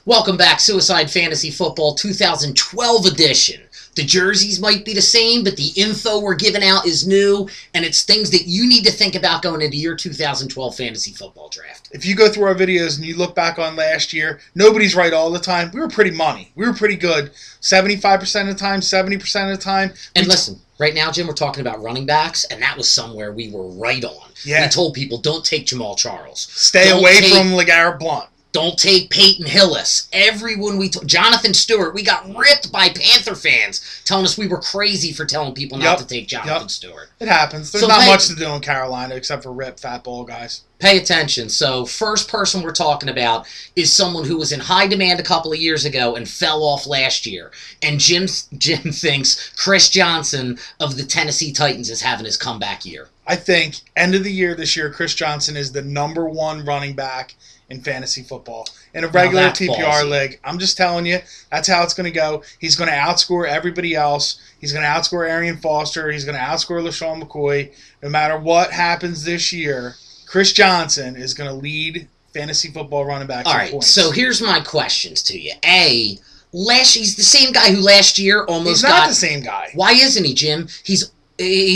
Welcome back, Suicide Fantasy Football 2012 edition. The jerseys might be the same, but the info we're giving out is new, and it's things that you need to think about going into your 2012 fantasy football draft. If you go through our videos and you look back on last year, nobody's right all the time. We were pretty money. We were pretty good. 75% of the time, 70% of the time. And listen, right now, Jim, we're talking about running backs, and that was somewhere we were right on. Yeah. We told people, don't take Jamal Charles. Stay away from LeGarrette Blount. Don't take Peyton Hillis. Everyone Jonathan Stewart, we got ripped by Panther fans telling us we were crazy for telling people not to take Jonathan Stewart. It happens. There's not much to do in Carolina except for rip fat ball guys. Pay attention. So first person we're talking about is someone who was in high demand a couple of years ago and fell off last year. And Jim thinks Chris Johnson of the Tennessee Titans is having his comeback year. I think end of the year this year, Chris Johnson is the #1 running back in fantasy football. In a regular PPR league. I'm just telling you, that's how it's going to go. He's going to outscore everybody else. He's going to outscore Arian Foster. He's going to outscore LaShawn McCoy. No matter what happens this year, Chris Johnson is going to lead fantasy football running backs in points. All right, so here's my questions to you. A, he's the same guy who last year almost got... He's not the same guy. Why isn't he, Jim? He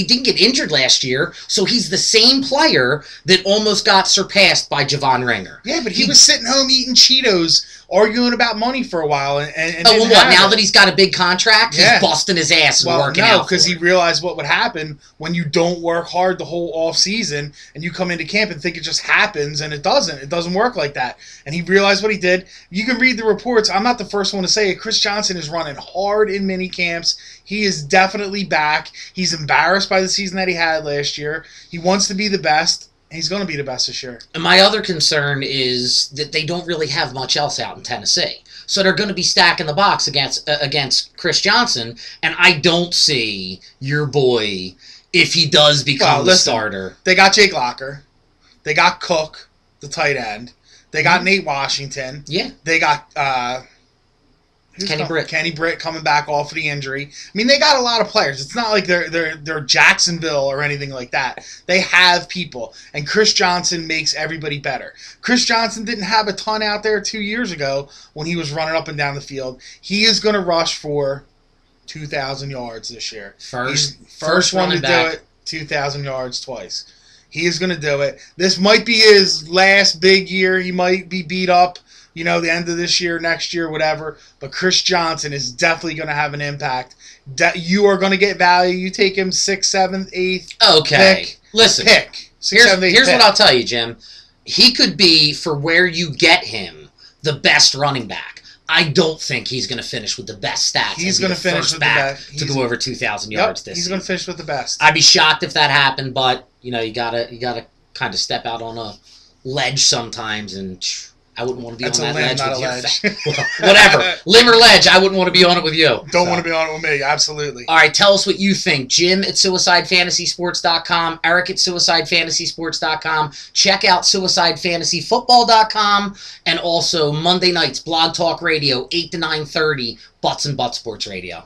didn't get injured last year, so he's the same player that almost got surpassed by Javon Ringer. Yeah, but he was sitting home eating Cheetos, arguing about money for a while. And now that he's got a big contract, he's busting his ass and working out. No, because he realized what would happen when you don't work hard the whole off season and you come into camp and think it just happens, and it doesn't. It doesn't work like that. And he realized what he did. You can read the reports. I'm not the first one to say it. Chris Johnson is running hard in mini camps. He is definitely back. He's embarrassed by the season that he had last year. He wants to be the best. He's going to be the best this year. And my other concern is that they don't really have much else out in Tennessee. So they're going to be stacking the box against Chris Johnson, and I don't see your boy, if he does become the starter. They got Jake Locker. They got Cook, the tight end. They got Nate Washington. Yeah. They got... Kenny Britt coming back off of the injury. I mean, they got a lot of players. It's not like they're Jacksonville or anything like that. They have people, and Chris Johnson makes everybody better. Chris Johnson didn't have a ton out there 2 years ago when he was running up and down the field. He is going to rush for 2,000 yards this year. First one to do it, 2,000 yards twice. He is going to do it. This might be his last big year. He might be beat up. You know, the end of this year, next year, whatever. But Chris Johnson is definitely going to have an impact. You are going to get value. You take him 6th, 7th, 8th. Okay. Pick. Listen. Pick. Here's what I'll tell you, Jim. He could be, for where you get him, the best running back. I don't think he's going to finish with the best stats. He's going to finish with the best. To go over 2,000 yards this season. He's going to finish with the best. I'd be shocked if that happened, but you gotta kind of step out on a ledge sometimes, and I wouldn't want to be on that ledge with you. Well, whatever. Limb or ledge, I wouldn't want to be on it with you. Don't want to be on it with me, absolutely. All right, tell us what you think. Jim at SuicideFantasySports.com, Eric at SuicideFantasySports.com. Check out SuicideFantasyFootball.com, and also Monday nights, Blog Talk Radio, 8 to 9:30, Butz and Butz Sports Radio.